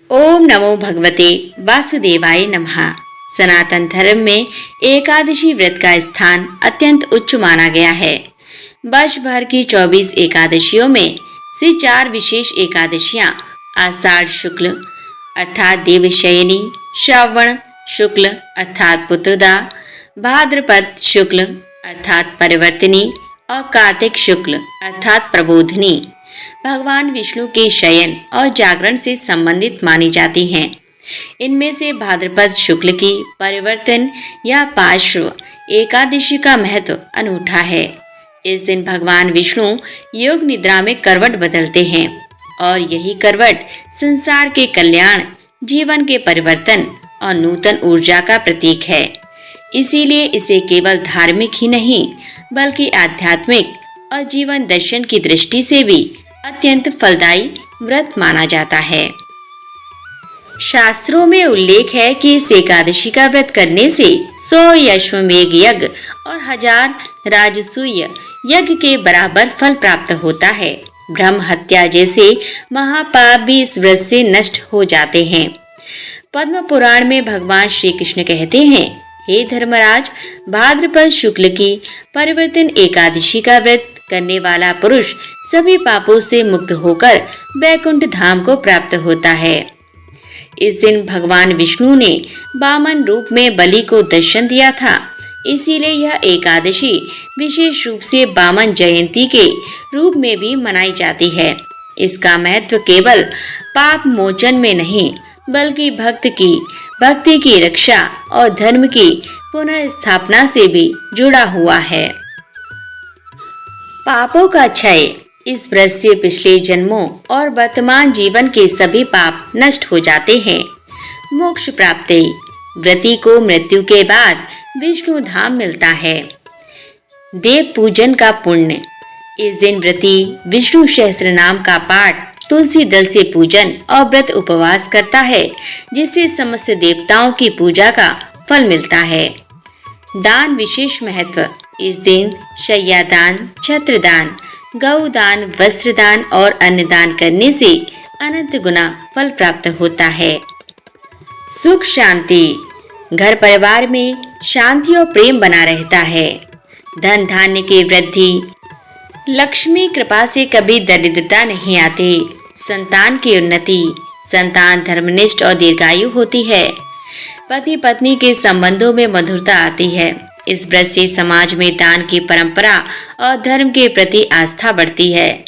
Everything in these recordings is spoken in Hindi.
ओम नमो भगवते वासुदेवाय नमः। सनातन धर्म में एकादशी व्रत का स्थान अत्यंत उच्च माना गया है। वर्ष भर की 24 एकादशियों में से 4 विशेष एकादशियां आषाढ़ शुक्ल अर्थात देवशयनी, श्रावण शुक्ल अर्थात पुत्रदा, भाद्रपद शुक्ल अर्थात परिवर्तिनी और कार्तिक शुक्ल अर्थात प्रबोधिनी भगवान विष्णु के शयन और जागरण से संबंधित मानी जाती हैं। इनमें से भाद्रपद शुक्ल की परिवर्तन या पार्श्व एकादशी का महत्व अनूठा है। इस दिन भगवान विष्णु योग निद्रा में करवट बदलते हैं और यही करवट संसार के कल्याण, जीवन के परिवर्तन और नूतन ऊर्जा का प्रतीक है। इसीलिए इसे केवल धार्मिक ही नहीं बल्कि आध्यात्मिक और जीवन दर्शन की दृष्टि से भी अत्यंत फलदायी व्रत माना जाता है। शास्त्रों में उल्लेख है कि इस एकादशी का व्रत करने से 100 अश्वमेध यज्ञ और 1000 राजसूय यज्ञ के बराबर फल प्राप्त होता है। ब्रह्म हत्या जैसे महापाप भी इस व्रत से नष्ट हो जाते हैं। पद्म पुराण में भगवान श्री कृष्ण कहते हैं, हे धर्मराज, भाद्रपद शुक्ल की परिवर्तन एकादशी का व्रत करने वाला पुरुष सभी पापों से मुक्त होकर वैकुंठ धाम को प्राप्त होता है। इस दिन भगवान विष्णु ने वामन रूप में बलि को दर्शन दिया था। इसीलिए यह एकादशी विशेष रूप से वामन जयंती के रूप में भी मनाई जाती है। इसका महत्व केवल पाप मोचन में नहीं बल्कि भक्ति की रक्षा और धर्म की पुनर्स्थापना से भी जुड़ा हुआ है। पापों का क्षय। इस व्रत से पिछले जन्मों और वर्तमान जीवन के सभी पाप नष्ट हो जाते हैं। मोक्ष प्राप्ति। व्रती को मृत्यु के बाद विष्णु धाम मिलता है। देव पूजन का पुण्य। इस दिन व्रती विष्णु सहस्त्र नाम का पाठ, तुलसी दल से पूजन और व्रत उपवास करता है, जिससे समस्त देवताओं की पूजा का फल मिलता है। दान विशेष महत्व। इस दिन शय्यादान, छत्रदान, गौदान, वस्त्रदान और अन्नदान करने से अनंत गुना फल प्राप्त होता है। सुख शांति। घर परिवार में शांति और प्रेम बना रहता है। धन धान्य की वृद्धि। लक्ष्मी कृपा से कभी दरिद्रता नहीं आती। संतान की उन्नति। संतान धर्मनिष्ठ और दीर्घायु होती है। पति पत्नी के संबंधों में मधुरता आती है। इस व्रत से समाज में दान की परंपरा और धर्म के प्रति आस्था बढ़ती है।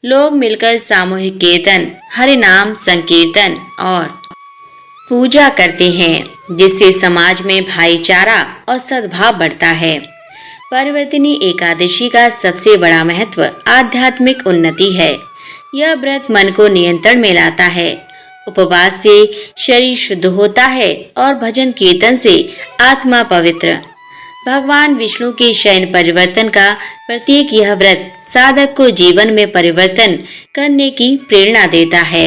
लोग मिलकर सामूहिक कीर्तन, हरि नाम संकीर्तन और पूजा करते हैं, जिससे समाज में भाईचारा और सद्भाव बढ़ता है। परिवर्तिनी एकादशी का सबसे बड़ा महत्व आध्यात्मिक उन्नति है। यह व्रत मन को नियंत्रण में लाता है। उपवास से शरीर शुद्ध होता है और भजन कीर्तन से आत्मा पवित्र। भगवान विष्णु के शयन परिवर्तन का प्रतीक यह व्रत साधक को जीवन में परिवर्तन करने की प्रेरणा देता है।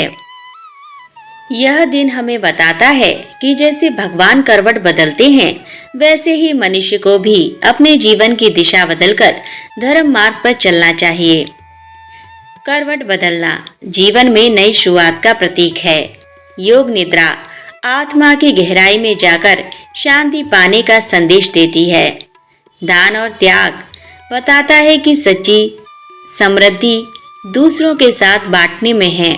यह दिन हमें बताता है कि जैसे भगवान करवट बदलते हैं, वैसे ही मनुष्य को भी अपने जीवन की दिशा बदलकर धर्म मार्ग पर चलना चाहिए। करवट बदलना जीवन में नई शुरुआत का प्रतीक है। योग निद्रा आत्मा की गहराई में जाकर शांति पाने का संदेश देती है। दान और त्याग बताता है कि सच्ची समृद्धि दूसरों के साथ बांटने में है।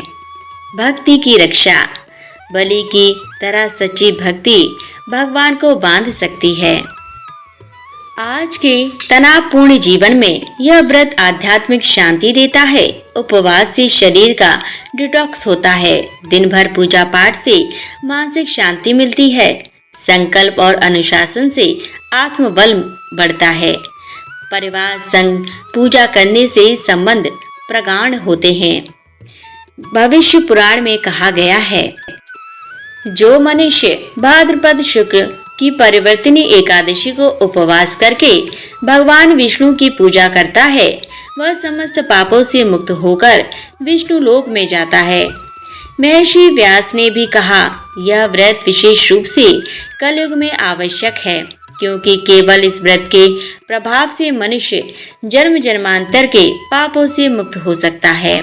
भक्ति की रक्षा। बलि की तरह सच्ची भक्ति भगवान को बांध सकती है। आज के तनावपूर्ण जीवन में यह व्रत आध्यात्मिक शांति देता है। उपवास से शरीर का डिटॉक्स होता है। दिन भर पूजा पाठ से मानसिक शांति मिलती है। संकल्प और अनुशासन से आत्मबल बढ़ता है। परिवार संग पूजा करने से संबंध प्रगाढ़ होते हैं। भविष्य पुराण में कहा गया है, जो मनुष्य भाद्रपद शुक्ल की परिवर्तिनी एकादशी को उपवास करके भगवान विष्णु की पूजा करता है, वह समस्त पापों से मुक्त होकर विष्णु लोक में जाता है। महर्षि व्यास ने भी कहा, यह व्रत विशेष रूप से कलयुग में आवश्यक है, क्योंकि केवल इस व्रत के प्रभाव से मनुष्य जन्म जन्मांतर के पापों से मुक्त हो सकता है।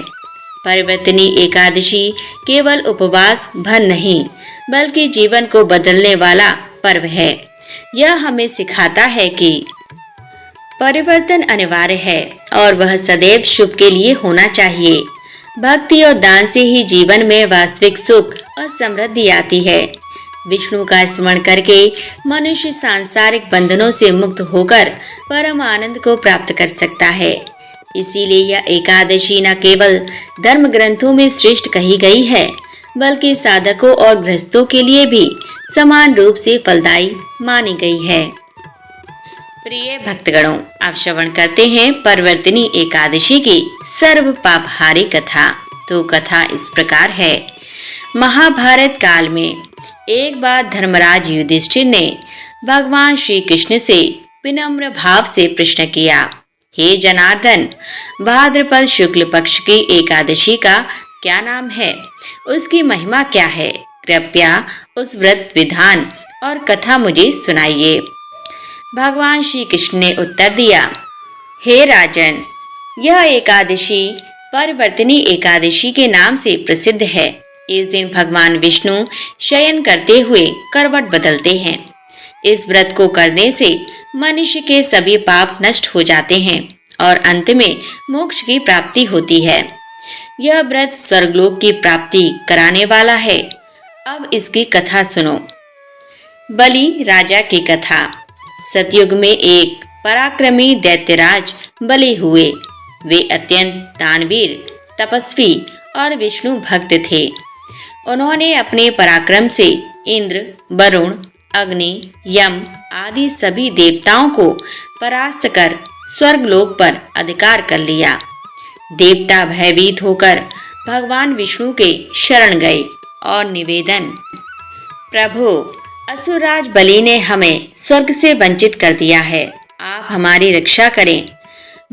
परिवर्तनी एकादशी केवल उपवास भर नहीं, बल्कि जीवन को बदलने वाला पर्व है। यह हमें सिखाता है कि परिवर्तन अनिवार्य है और वह सदैव शुभ के लिए होना चाहिए। भक्ति और दान से ही जीवन में वास्तविक सुख और समृद्धि आती है। विष्णु का स्मरण करके मनुष्य सांसारिक बंधनों से मुक्त होकर परम आनंद को प्राप्त कर सकता है। इसीलिए यह एकादशी न केवल धर्म ग्रंथों में श्रेष्ठ कही गई है, बल्कि साधकों और गृहस्थों के लिए भी समान रूप से फलदायी मानी गई है। प्रिय भक्तगणों, आप श्रवण करते हैं परिवर्तनी एकादशी की सर्व पापहारी कथा। तो कथा इस प्रकार है। महाभारत काल में एक बार धर्मराज युधिष्ठिर ने भगवान श्री कृष्ण से विनम्र भाव से प्रश्न किया, हे जनार्दन, भाद्रपद शुक्ल पक्ष की एकादशी का क्या नाम है? उसकी महिमा क्या है? कृपया उस व्रत विधान और कथा मुझे सुनाइए। भगवान श्री कृष्ण ने उत्तर दिया, हे राजन, यह एकादशी परिवर्तनी एकादशी के नाम से प्रसिद्ध है। इस दिन भगवान विष्णु शयन करते हुए करवट बदलते हैं। इस व्रत को करने से मनुष्य के सभी पाप नष्ट हो जाते हैं और अंत में मोक्ष की प्राप्ति होती है। यह व्रत स्वर्गलोक की प्राप्ति कराने वाला है। अब इसकी कथा सुनो। बलि राजा की कथा। सतयुग में एक पराक्रमी दैत्यराज बलि हुए। वे अत्यंत दानवीर, तपस्वी और विष्णु भक्त थे। उन्होंने अपने पराक्रम से इंद्र, वरुण, अग्नि, यम आदि सभी देवताओं को परास्त कर स्वर्गलोक पर अधिकार कर लिया। देवता भयभीत होकर भगवान विष्णु के शरण गए और निवेदन, प्रभु, असुरराज बलि ने हमें स्वर्ग से वंचित कर दिया है, आप हमारी रक्षा करें।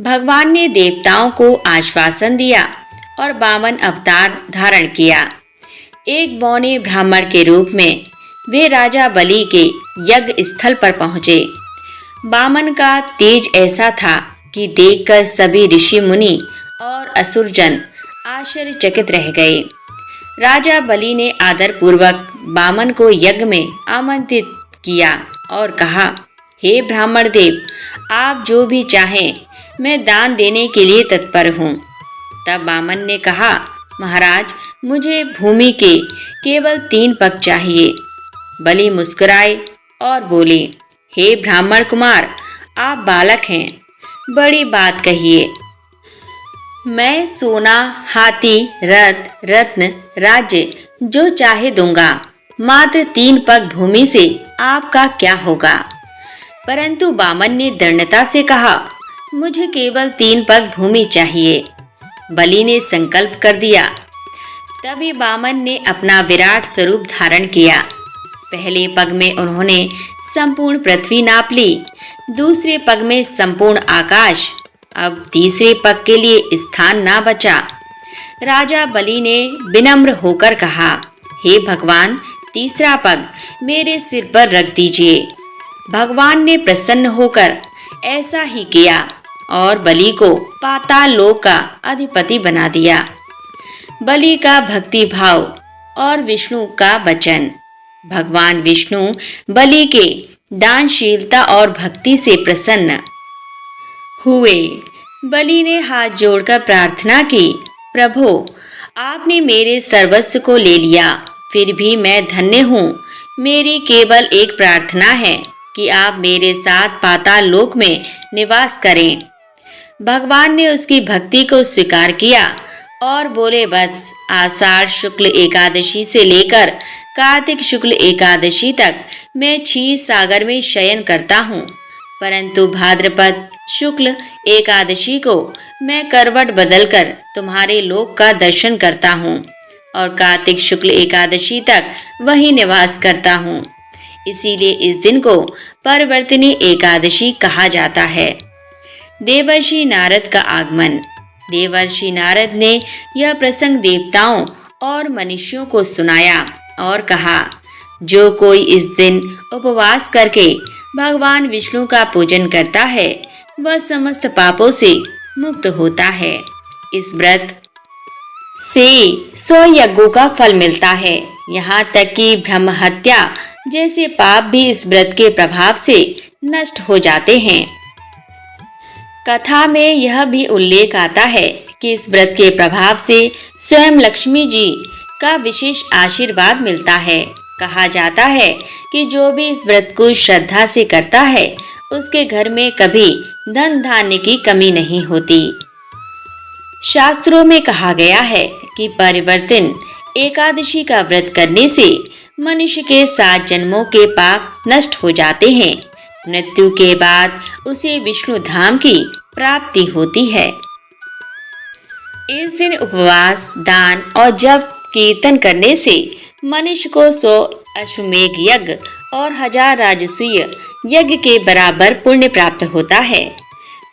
भगवान ने देवताओं को आश्वासन दिया और वामन अवतार धारण किया। एक बौने ब्राह्मण के रूप में वे राजा बलि के यज्ञ स्थल पर पहुंचे। वामन का तेज ऐसा था कि देखकर सभी ऋषि मुनि और असुरजन आश्चर्यचकित रह गए। राजा बलि ने आदर पूर्वक वामन को यज्ञ में आमंत्रित किया और कहा, हे ब्राह्मण देव, आप जो भी चाहें मैं दान देने के लिए तत्पर हूँ। तब वामन ने कहा, महाराज, मुझे भूमि के केवल 3 पग चाहिए। बलि मुस्कुराए और बोले, हे ब्राह्मण कुमार, आप बालक हैं, बड़ी बात कहिए। मैं सोना, हाथी, रथ, रत्न, राज्य जो चाहे दूंगा। मात्र 3 पग भूमि से आपका क्या होगा? परंतु वामन ने दृढ़ता से कहा, मुझे केवल 3 पग भूमि चाहिए। बलि ने संकल्प कर दिया। तभी वामन ने अपना विराट स्वरूप धारण किया। पहले पग में उन्होंने संपूर्ण पृथ्वी नाप ली, दूसरे पग में संपूर्ण आकाश। अब तीसरे पग के लिए स्थान ना बचा। राजा बलि ने विनम्र होकर कहा, हे भगवान, तीसरा पग मेरे सिर पर रख दीजिए। भगवान ने प्रसन्न होकर ऐसा ही किया और बलि को पाताल लोक का अधिपति बना दिया। बलि का भक्ति भाव और विष्णु का वचन। भगवान विष्णु बलि के दानशीलता और भक्ति से प्रसन्न हुए। बलि ने हाथ जोड़कर प्रार्थना की, प्रभु, आपने मेरे सर्वस्व को ले लिया, फिर भी मैं धन्य हूँ। मेरी केवल एक प्रार्थना है कि आप मेरे साथ पाताल लोक में निवास करें। भगवान ने उसकी भक्ति को स्वीकार किया और बोले, वत्स, आषाढ़ शुक्ल एकादशी से लेकर कार्तिक शुक्ल एकादशी तक मैं क्षीर सागर में शयन करता हूँ, परंतु भाद्रपद शुक्ल एकादशी को मैं करवट बदलकर तुम्हारे लोक का दर्शन करता हूँ और कार्तिक शुक्ल एकादशी तक वहीं निवास करता हूँ। इसीलिए इस दिन को परिवर्तनी एकादशी कहा जाता है। देवर्षि नारद का आगमन। देवर्षि नारद ने यह प्रसंग देवताओं और मनुष्यों को सुनाया और कहा, जो कोई इस दिन उपवास करके भगवान विष्णु का पूजन करता है वह समस्त पापों से मुक्त होता है। इस व्रत से 100 यज्ञों का फल मिलता है। यहाँ तक कि ब्रह्म हत्या जैसे पाप भी इस व्रत के प्रभाव से नष्ट हो जाते हैं। कथा में यह भी उल्लेख आता है कि इस व्रत के प्रभाव से स्वयं लक्ष्मी जी का विशेष आशीर्वाद मिलता है। कहा जाता है कि जो भी इस व्रत को श्रद्धा से करता है उसके घर में कभी धन धान्य की कमी नहीं होती। शास्त्रों में कहा गया है कि परिवर्तन एकादशी का व्रत करने से मनुष्य के 7 जन्मों के पाप नष्ट हो जाते हैं। मृत्यु के बाद उसे विष्णु धाम की प्राप्ति होती है। इस दिन उपवास, दान और जप कीर्तन करने से मनुष्य को 100 अश्वमेघ यज्ञ और 1000 राजसूय यज्ञ के बराबर पुण्य प्राप्त होता है।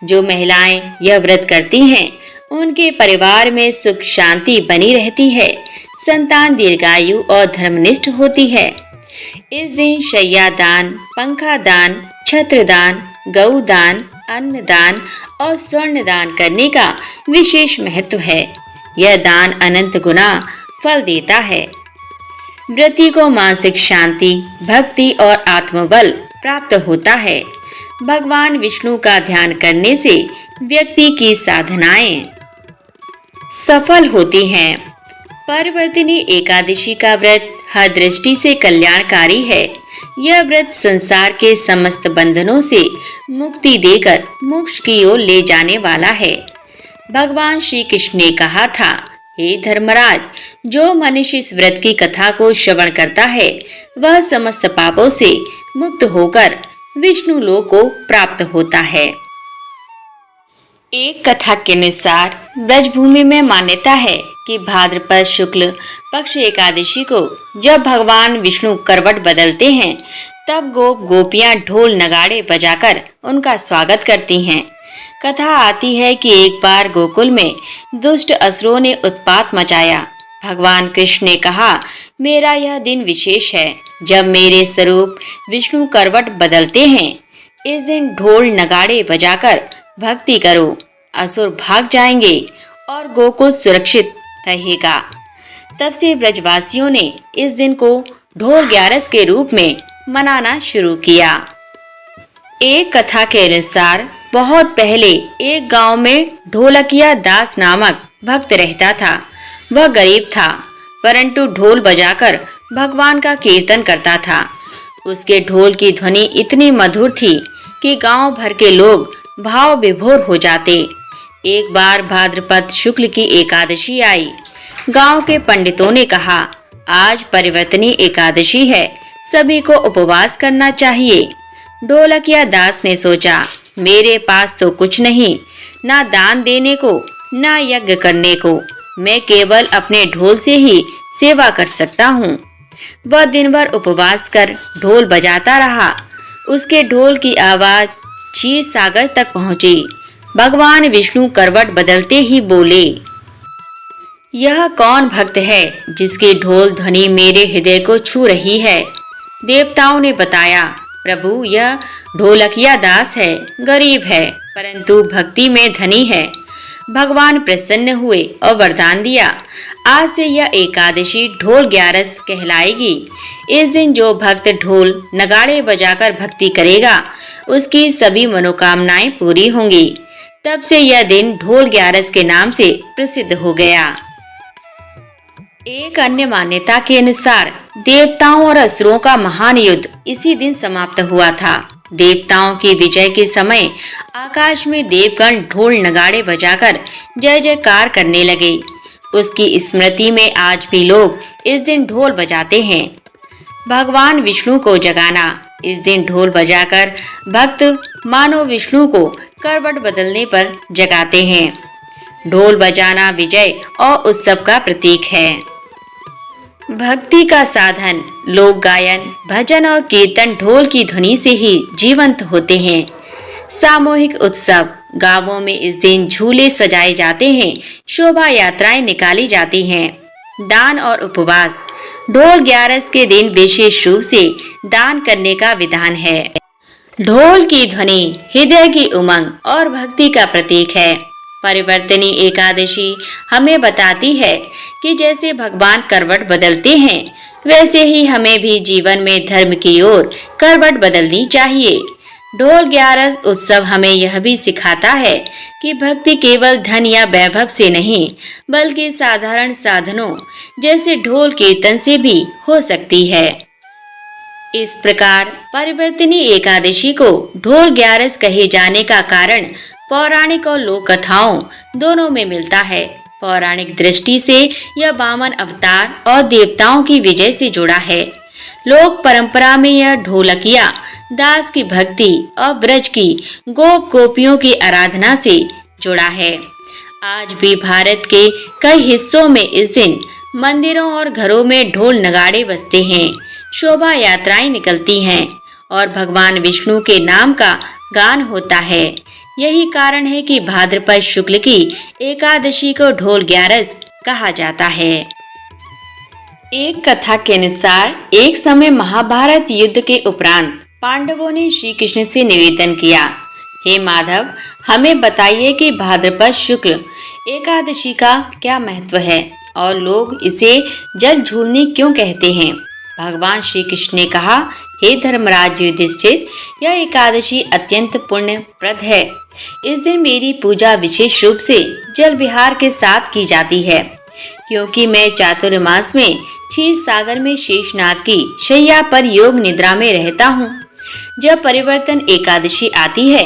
जो महिलाएं यह व्रत करती हैं उनके परिवार में सुख शांति बनी रहती है, संतान दीर्घायु और धर्मनिष्ठ होती है। इस दिन शैया दान, पंखा दान, छत्र दान, गौ दान, अन्न दान और स्वर्ण दान करने का विशेष महत्व है। यह दान अनंत गुना फल देता है। व्रती को मानसिक शांति, भक्ति और आत्मबल प्राप्त होता है। भगवान विष्णु का ध्यान करने से व्यक्ति की साधनाएं सफल होती हैं। परिवर्तिनी एकादशी का व्रत हर दृष्टि से कल्याणकारी है। यह व्रत संसार के समस्त बंधनों से मुक्ति देकर मोक्ष की ओर ले जाने वाला है। भगवान श्री कृष्ण ने कहा था, हे धर्मराज, जो मनुष्य इस व्रत की कथा को श्रवण करता है वह समस्त पापों से मुक्त होकर विष्णु लोक को प्राप्त होता है। एक कथा के अनुसार ब्रजभूमि में मान्यता है कि भाद्रपद शुक्ल पक्ष एकादशी को जब भगवान विष्णु करवट बदलते हैं तब गोप गोपियां ढोल नगाड़े बजाकर उनका स्वागत करती हैं। कथा आती है कि एक बार गोकुल में दुष्ट असुरों ने उत्पात मचाया। भगवान कृष्ण ने कहा, मेरा यह दिन विशेष है जब मेरे स्वरूप विष्णु करवट बदलते हैं। इस दिन ढोल नगाड़े बजाकर भक्ति करो, असुर भाग जाएंगे और गोकुल सुरक्षित रहेगा। तब से ब्रजवासियों ने इस दिन को ढोल ग्यारस के रूप में मनाना शुरू किया। एक कथा के अनुसार बहुत पहले एक गांव में ढोलकिया दास नामक भक्त रहता था। वह गरीब था परंतु ढोल बजाकर भगवान का कीर्तन करता था। उसके ढोल की ध्वनि इतनी मधुर थी कि गांव भर के लोग भाव विभोर हो जाते। एक बार भाद्रपद शुक्ल की एकादशी आई। गांव के पंडितों ने कहा, आज परिवर्तनी एकादशी है, सभी को उपवास करना चाहिए। ढोलकिया दास ने सोचा, मेरे पास तो कुछ नहीं, ना दान देने को ना यज्ञ करने को, मैं केवल अपने ढोल से ही सेवा कर सकता हूँ। वह दिन भर उपवास कर ढोल बजाता रहा। उसके ढोल की आवाज क्षीर सागर तक पहुँची। भगवान विष्णु करवट बदलते ही बोले, यह कौन भक्त है जिसकी ढोल ध्वनि मेरे हृदय को छू रही है। देवताओं ने बताया, प्रभु यह ढोलकिया दास है, गरीब है परंतु भक्ति में धनी है। भगवान प्रसन्न हुए और वरदान दिया, आज से यह एकादशी ढोल ग्यारस कहलाएगी। इस दिन जो भक्त ढोल नगाड़े बजाकर भक्ति करेगा उसकी सभी मनोकामनाएं पूरी होंगी। तब से यह दिन ढोल ग्यारस के नाम से प्रसिद्ध हो गया। एक अन्य मान्यता के अनुसार देवताओं और असुरों का महान युद्ध इसी दिन समाप्त हुआ था। देवताओं की विजय के समय आकाश में देवगण ढोल नगाड़े बजाकर जय जयकार करने लगे। उसकी स्मृति में आज भी लोग इस दिन ढोल बजाते हैं। भगवान विष्णु को जगाना। इस दिन ढोल बजाकर भक्त मानो विष्णु को करवट बदलने पर जगाते हैं। ढोल बजाना विजय और उत्सव का प्रतीक है। भक्ति का साधन लोक गायन, भजन और कीर्तन ढोल की ध्वनि से ही जीवंत होते हैं। सामूहिक उत्सव, गांवों में इस दिन झूले सजाए जाते हैं, शोभा यात्राएं निकाली जाती हैं। दान और उपवास, ढोल ग्यारस के दिन विशेष रूप से दान करने का विधान है। ढोल की ध्वनि हृदय की उमंग और भक्ति का प्रतीक है। परिवर्तनी एकादशी हमें बताती है कि जैसे भगवान करवट बदलते हैं, वैसे ही हमें भी जीवन में धर्म की ओर करवट बदलनी चाहिए। ढोल ग्यारस उत्सव हमें यह भी सिखाता है कि भक्ति केवल धन या वैभव से नहीं, बल्कि साधारण साधनों जैसे ढोल कीर्तन से भी हो सकती है। इस प्रकार परिवर्तनी एकादशी को ढोल ग्यारस कहे जाने का कारण पौराणिक और लोक कथाओं दोनों में मिलता है। पौराणिक दृष्टि से यह वामन अवतार और देवताओं की विजय से जुड़ा है। लोक परंपरा में यह ढोलकिया दास की भक्ति और ब्रज की गोप गोपियों की आराधना से जुड़ा है। आज भी भारत के कई हिस्सों में इस दिन मंदिरों और घरों में ढोल नगाड़े बजते हैं, शोभा यात्राएं निकलती हैं और भगवान विष्णु के नाम का गान होता है। यही कारण है कि भाद्रपद शुक्ल की एकादशी को ढोल ग्यारस कहा जाता है। एक कथा के अनुसार एक समय महाभारत युद्ध के उपरांत पांडवों ने श्री कृष्ण से निवेदन किया, हे माधव, हमें बताइए कि भाद्रपद शुक्ल एकादशी का क्या महत्व है और लोग इसे जल झूलनी क्यों कहते हैं। भगवान श्री कृष्ण ने कहा, हे धर्मराज युधिष्ठिर, यह एकादशी अत्यंत पुण्यप्रद है। इस दिन मेरी पूजा विशेष रूप से जल विहार के साथ की जाती है, क्योंकि मैं चातुर्मास में क्षीर सागर में शेषनाग की शैया पर योग निद्रा में रहता हूँ। जब परिवर्तन एकादशी आती है,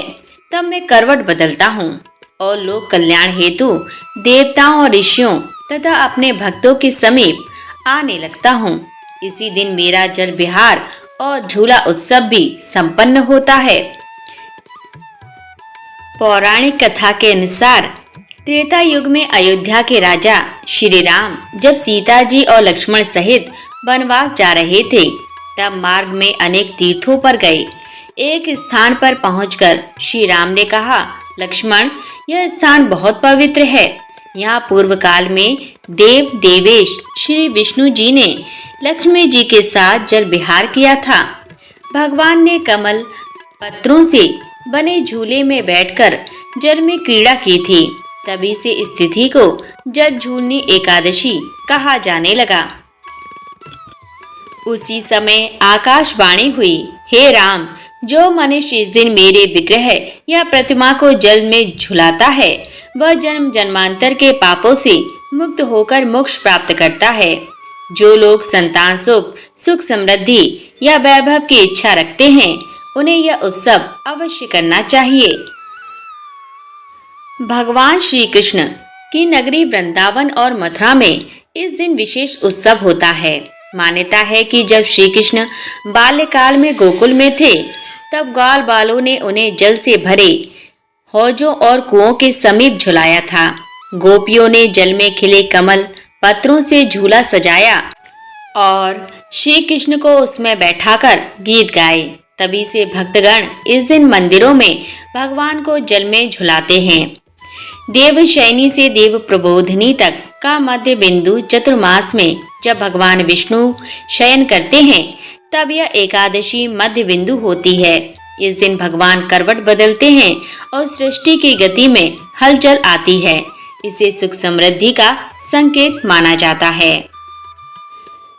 तब मैं करवट बदलता हूँ और लोक कल्याण हेतु देवताओं और ऋषियों तथा अपने भक्तों के समीप आने लगता हूँ। इसी दिन मेरा जल विहार और झूला उत्सव भी संपन्न होता है। पौराणिक कथा के अनुसार त्रेता युग में अयोध्या के राजा श्री राम जब सीता जी और लक्ष्मण सहित वनवास जा रहे थे, तब मार्ग में अनेक तीर्थों पर गए। एक स्थान पर पहुंचकर श्री राम ने कहा, लक्ष्मण, यह स्थान बहुत पवित्र है। यहाँ पूर्व काल में देव देवेश श्री विष्णु जी ने लक्ष्मी जी के साथ जल विहार किया था। भगवान ने कमल पत्रों से बने झूले में बैठकर जल में क्रीड़ा की थी। तभी से इस तिथि को जल झूलनी एकादशी कहा जाने लगा। उसी समय आकाशवाणी हुई, हे राम, जो मनुष्य इस दिन मेरे विग्रह या प्रतिमा को जल में झुलाता है, वह जन्म जन्मांतर के पापों से मुक्त होकर मोक्ष प्राप्त करता है। जो लोग संतान सुख, सुख समृद्धि या वैभव की इच्छा रखते हैं, उन्हें यह उत्सव अवश्य करना चाहिए। भगवान श्री कृष्ण की नगरी वृंदावन और मथुरा में इस दिन विशेष उत्सव होता है। मान्यता है कि जब श्री कृष्ण बाल्यकाल में गोकुल में थे, तब ग्वाल बालों ने उन्हें जल से भरे हौजों और कुओं के समीप झुलाया था। गोपियों ने जल में खिले कमल पत्रों से झूला सजाया और श्री कृष्ण को उसमें बैठाकर गीत गाए। तभी से भक्तगण इस दिन मंदिरों में भगवान को जल में झुलाते हैं। देवशयनी से देव प्रबोधिनी तक का मध्य बिंदु चतुर्मास में जब भगवान विष्णु शयन करते हैं, तब यह एकादशी मध्य बिंदु होती है। इस दिन भगवान करवट बदलते हैं और सृष्टि की गति में हलचल आती है। इसे सुख समृद्धि का संकेत माना जाता है।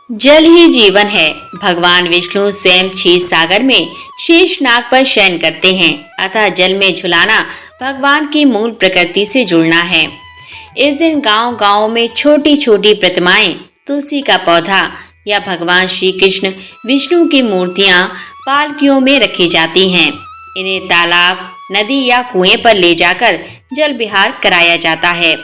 जल ही जीवन है। भगवान विष्णु स्वयं क्षीर सागर में शेषनाग पर शयन करते हैं, अतः जल में झुलाना भगवान की मूल प्रकृति से जुड़ना है। इस दिन गांव-गांव में छोटी छोटी प्रतिमाएं, तुलसी का पौधा या भगवान श्री कृष्ण विष्णु की मूर्तियां पालकियों में रखी जाती हैं। इन्हें तालाब, नदी या कुएं पर ले जाकर जल विहार कराया जाता है।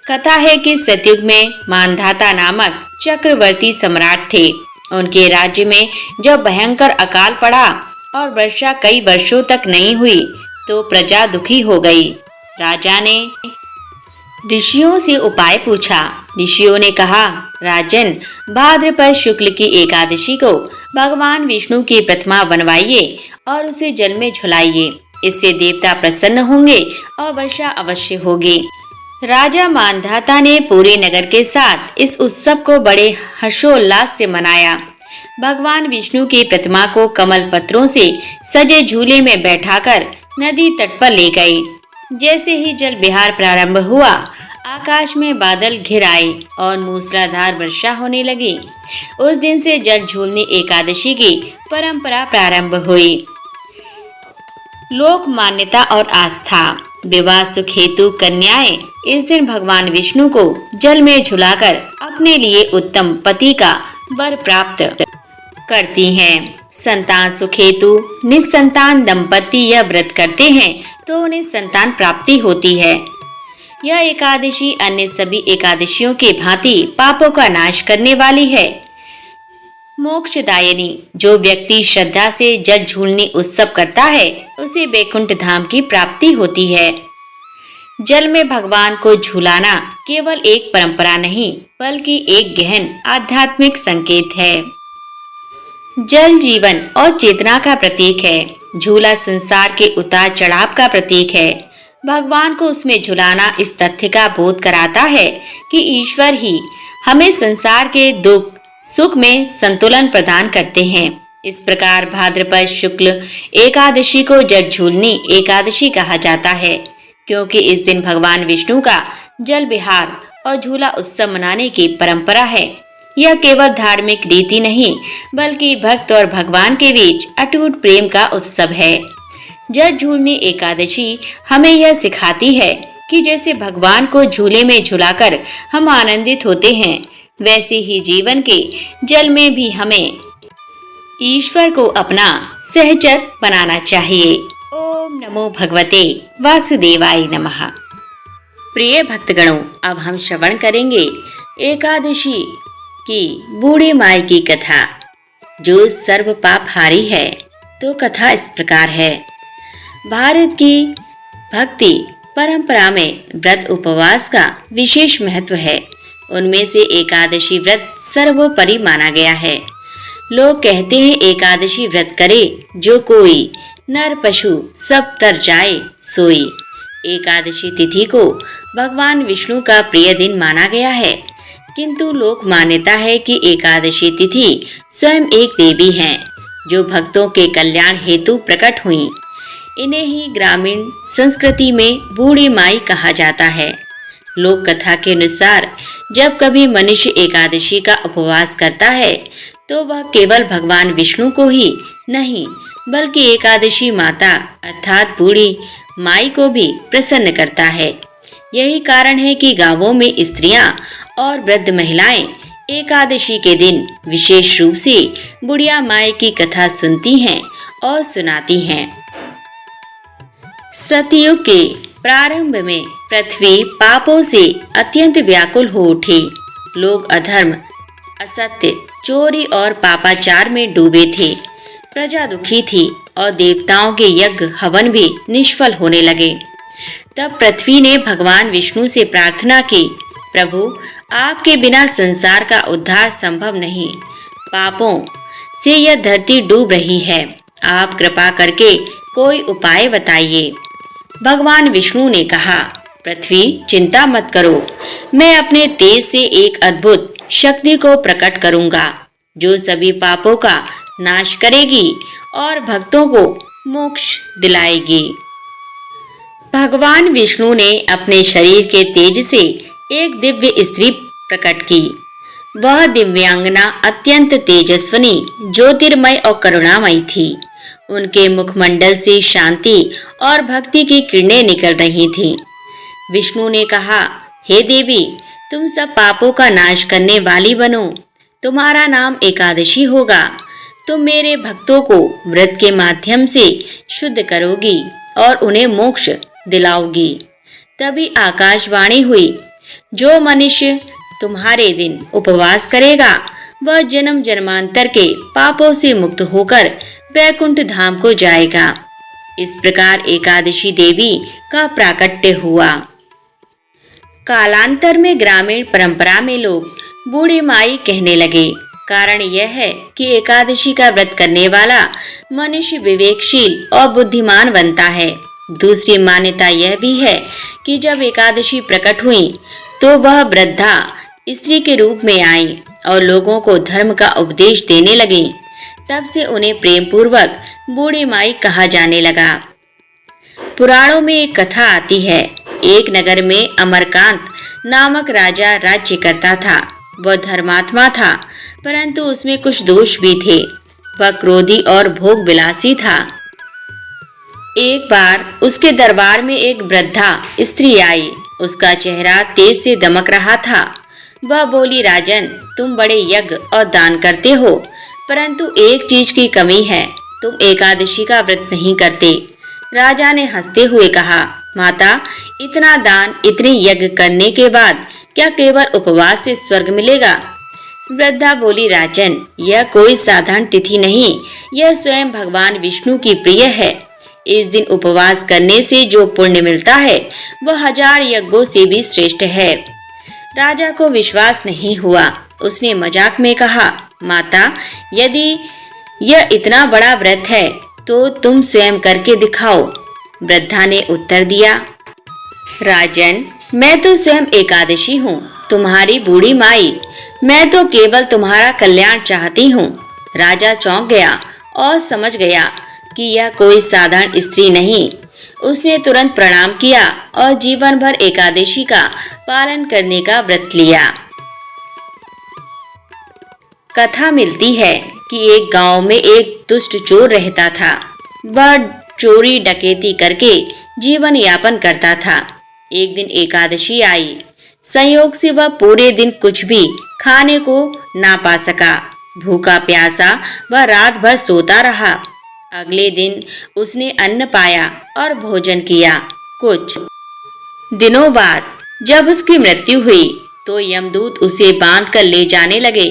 कथा है कि सतयुग में मानधाता नामक चक्रवर्ती सम्राट थे। उनके राज्य में जब भयंकर अकाल पड़ा और वर्षा कई वर्षों तक नहीं हुई, तो प्रजा दुखी हो गई। राजा ने ऋषियों से उपाय पूछा। ऋषियों ने कहा, राजन, भाद्रपद शुक्ल की एकादशी को भगवान विष्णु की प्रतिमा बनवाइए और उसे जल में झुलाइए। इससे देवता प्रसन्न होंगे और वर्षा अवश्य होगी। राजा मानधाता ने पूरे नगर के साथ इस उत्सव को बड़े हर्षोल्लास से मनाया। भगवान विष्णु की प्रतिमा को कमल पत्रों से सजे झूले में बैठाकर नदी तट पर ले गए। जैसे ही जल विहार प्रारंभ हुआ, आकाश में बादल घिर आए और मूसलाधार वर्षा होने लगी। उस दिन से जल झूलनी एकादशी की परंपरा प्रारंभ हुई। लोक मान्यता और आस्था। विवाह सुख हेतु कन्याएं इस दिन भगवान विष्णु को जल में झुलाकर अपने लिए उत्तम पति का वर प्राप्त करती हैं। संतान सुख हेतु निसंतान दंपति यह व्रत करते हैं तो उन्हें संतान प्राप्ति होती है। यह एकादशी अन्य सभी एकादशियों के भांति पापों का नाश करने वाली है। मोक्षदायिनी। जो व्यक्ति श्रद्धा से जल झूलने उत्सव करता है उसे वैकुंठ धाम की प्राप्ति होती है। जल में भगवान को झूलाना केवल एक परंपरा नहीं बल्कि एक गहन आध्यात्मिक संकेत है। जल जीवन और चेतना का प्रतीक है। झूला संसार के उतार चढ़ाव का प्रतीक है। भगवान को उसमें झुलाना इस तथ्य का बोध कराता है कि ईश्वर ही हमें संसार के दुख सुख में संतुलन प्रदान करते हैं। इस प्रकार भाद्रपद शुक्ल एकादशी को जल झूलनी एकादशी कहा जाता है, क्योंकि इस दिन भगवान विष्णु का जल विहार और झूला उत्सव मनाने की परंपरा है। यह केवल धार्मिक रीति नहीं बल्कि भक्त और भगवान के बीच अटूट प्रेम का उत्सव है। जल झूलनी एकादशी हमें यह सिखाती है कि जैसे भगवान को झूले में झुलाकर हम आनंदित होते हैं, वैसे ही जीवन के जल में भी हमें ईश्वर को अपना सहचर बनाना चाहिए। ओम नमो भगवते वासुदेवाय नमः। प्रिय भक्तगणों, अब हम श्रवण करेंगे एकादशी की बूढ़ी माई की कथा, जो सर्व पाप हारी है। तो कथा इस प्रकार है। भारत की भक्ति परंपरा में व्रत उपवास का विशेष महत्व है। उनमें से एकादशी व्रत सर्वोपरि माना गया है। लोग कहते हैं एकादशी व्रत करे जो कोई, नर पशु सब तर जाए सोई। एकादशी तिथि को भगवान विष्णु का प्रिय दिन माना गया है, किंतु लोक मान्यता है कि एकादशी तिथि स्वयं एक देवी हैं, जो भक्तों के कल्याण हेतु प्रकट हुई। इन्हें ही ग्रामीण संस्कृति में बूढ़ी माई कहा जाता है। लोक कथा के अनुसार जब कभी मनुष्य एकादशी का उपवास करता है तो वह केवल भगवान विष्णु को ही नहीं बल्कि एकादशी माता अर्थात बूढ़ी माई को भी प्रसन्न करता है। यही कारण है कि गांवों में स्त्रियां और वृद्ध महिलाएं एकादशी के दिन विशेष रूप से बुढ़िया माई की कथा सुनती हैं और सुनाती हैं। सतयुग के प्रारंभ में पृथ्वी पापों से अत्यंत व्याकुल हो उठी। लोग अधर्म, असत्य, चोरी और पापाचार में डूबे थे। प्रजा दुखी थी और देवताओं के यज्ञ हवन भी निष्फल होने लगे। तब पृथ्वी ने भगवान विष्णु से प्रार्थना की, प्रभु, आपके बिना संसार का उद्धार संभव नहीं। पापों से यह धरती डूब रही है। आप कृपा करके कोई उपाय बताइए। भगवान विष्णु ने कहा, पृथ्वी, चिंता मत करो, मैं अपने तेज से एक अद्भुत शक्ति को प्रकट करूंगा, जो सभी पापों का नाश करेगी और भक्तों को मोक्ष दिलाएगी। भगवान विष्णु ने अपने शरीर के तेज से एक दिव्य स्त्री प्रकट की। वह दिव्यांगना अत्यंत तेजस्विनी, ज्योतिर्मय और करुणामयी थी। उनके मुखमंडल से शांति और भक्ति की किरणें निकल रही थीं। विष्णु ने कहा, हे देवी, तुम सब पापों का नाश करने वाली बनो। तुम्हारा नाम एकादशी होगा। तुम मेरे भक्तों को व्रत के माध्यम से शुद्ध करोगी और उन्हें मोक्ष दिलाओगी। तभी आकाशवाणी हुई, जो मनुष्य तुम्हारे दिन उपवास करेगा वह जन्म जन्मांतर के पापों से मुक्त होकर वैकुंठ धाम को जाएगा। इस प्रकार एकादशी देवी का प्राकट्य हुआ। कालांतर में ग्रामीण परंपरा में लोग बूढ़ी माई कहने लगे। कारण यह है कि एकादशी का व्रत करने वाला मनुष्य विवेकशील और बुद्धिमान बनता है। दूसरी मान्यता यह भी है कि जब एकादशी प्रकट हुई तो वह वृद्धा स्त्री के रूप में आई और लोगों को धर्म का उपदेश देने लगी। तब से उन्हें प्रेम पूर्वक बूढ़ी माई कहा जाने लगा। पुराणों में एक कथा आती है। एक नगर में अमरकांत नामक राजा राज्य करता था। वह धर्मात्मा था, परंतु उसमें कुछ दोष भी थे। वह क्रोधी और भोग विलासी था। एक बार उसके दरबार में एक वृद्धा स्त्री आई। उसका चेहरा तेज से दमक रहा था। वह बोली, राजन, तुम बड़े यज्ञ और दान करते हो, परंतु एक चीज की कमी है, तुम एकादशी का व्रत नहीं करते। राजा ने हंसते हुए कहा, माता, इतना दान, इतने यज्ञ करने के बाद क्या केवल उपवास से स्वर्ग मिलेगा? वृद्धा बोली, राजन, यह कोई साधारण तिथि नहीं, यह स्वयं भगवान विष्णु की प्रिय है। इस दिन उपवास करने से जो पुण्य मिलता है वह 1000 यज्ञों से भी श्रेष्ठ है। राजा को विश्वास नहीं हुआ। उसने मजाक में कहा, माता, यदि यह इतना बड़ा व्रत है तो तुम स्वयं करके दिखाओ। वृद्धा ने उत्तर दिया, राजन, मैं तो स्वयं एकादशी हूँ, तुम्हारी बूढ़ी माई। मैं तो केवल तुम्हारा कल्याण चाहती हूँ। राजा चौंक गया और समझ गया कि यह कोई साधारण स्त्री नहीं। उसने तुरंत प्रणाम किया और जीवन भर एकादशी का पालन करने का व्रत लिया। कथा मिलती है कि एक गांव में एक दुष्ट चोर रहता था। वह चोरी डकैती करके जीवन यापन करता था। एक दिन एकादशी आई। संयोग से वह पूरे दिन कुछ भी खाने को ना पा सका। भूखा प्यासा वह रात भर सोता रहा। अगले दिन उसने अन्न पाया और भोजन किया। कुछ दिनों बाद जब उसकी मृत्यु हुई तो यमदूत उसे बांध कर ले जाने लगे।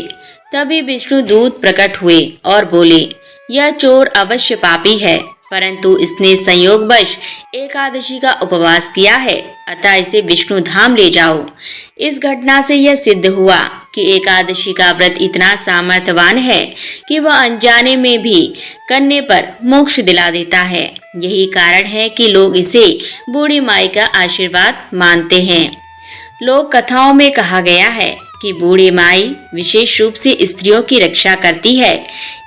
तभी विष्णु दूत प्रकट हुए और बोले, यह चोर अवश्य पापी है, परंतु इसने संयोगवश एकादशी का उपवास किया है, अतः इसे विष्णु धाम ले जाओ। इस घटना से यह सिद्ध हुआ कि एकादशी का व्रत इतना सामर्थ्यवान है कि वह अनजाने में भी करने पर मोक्ष दिला देता है। यही कारण है कि लोग इसे बूढ़ी माई का आशीर्वाद मानते हैं। लोक कथाओं में कहा गया है कि बूढ़ी माई विशेष रूप से स्त्रियों की रक्षा करती है।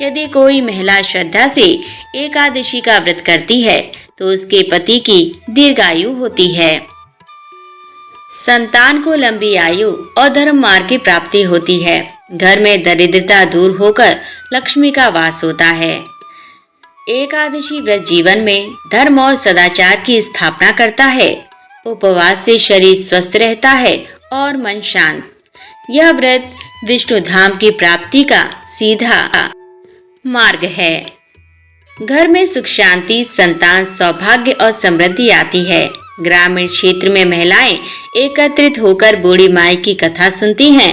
यदि कोई महिला श्रद्धा से एकादशी का व्रत करती है तो उसके पति की दीर्घायु होती है, संतान को लंबी आयु और धर्म मार्ग की प्राप्ति होती है। घर में दरिद्रता दूर होकर लक्ष्मी का वास होता है। एकादशी व्रत जीवन में धर्म और सदाचार की स्थापना करता है। उपवास से शरीर स्वस्थ रहता है और मन शांत। यह व्रत विष्णु धाम की प्राप्ति का सीधा मार्ग है। घर में सुख शांति, संतान, सौभाग्य और समृद्धि आती है। ग्रामीण क्षेत्र में महिलाएं एकत्रित होकर बूढ़ी माई की कथा सुनती हैं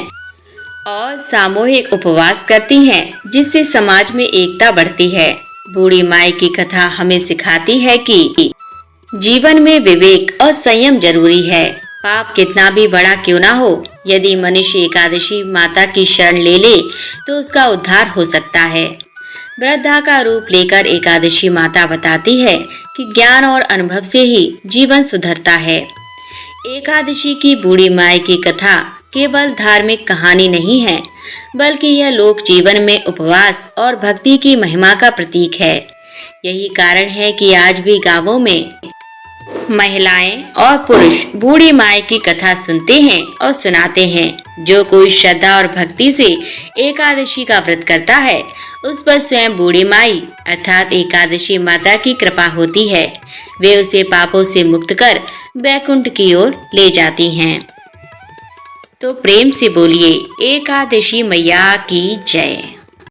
और सामूहिक उपवास करती हैं, जिससे समाज में एकता बढ़ती है। बूढ़ी माई की कथा हमें सिखाती है कि जीवन में विवेक और संयम जरूरी है। पाप कितना भी बड़ा क्यों ना हो, यदि मनुष्य एकादशी माता की शरण ले ले तो उसका उद्धार हो सकता है। वृद्धा का रूप लेकर एकादशी माता बताती है कि ज्ञान और अनुभव से ही जीवन सुधरता है। एकादशी की बूढ़ी माई की कथा केवल धार्मिक कहानी नहीं है, बल्कि यह लोक जीवन में उपवास और भक्ति की महिमा का प्रतीक है। यही कारण है कि आज भी गांवों में महिलाएं और पुरुष बूढ़ी माई की कथा सुनते हैं और सुनाते हैं। जो कोई श्रद्धा और भक्ति से एकादशी का व्रत करता है उस पर स्वयं बूढ़ी माई अर्थात एकादशी माता की कृपा होती है। वे उसे पापों से मुक्त कर वैकुंठ की ओर ले जाती हैं। तो प्रेम से बोलिए, एकादशी मैया की जय।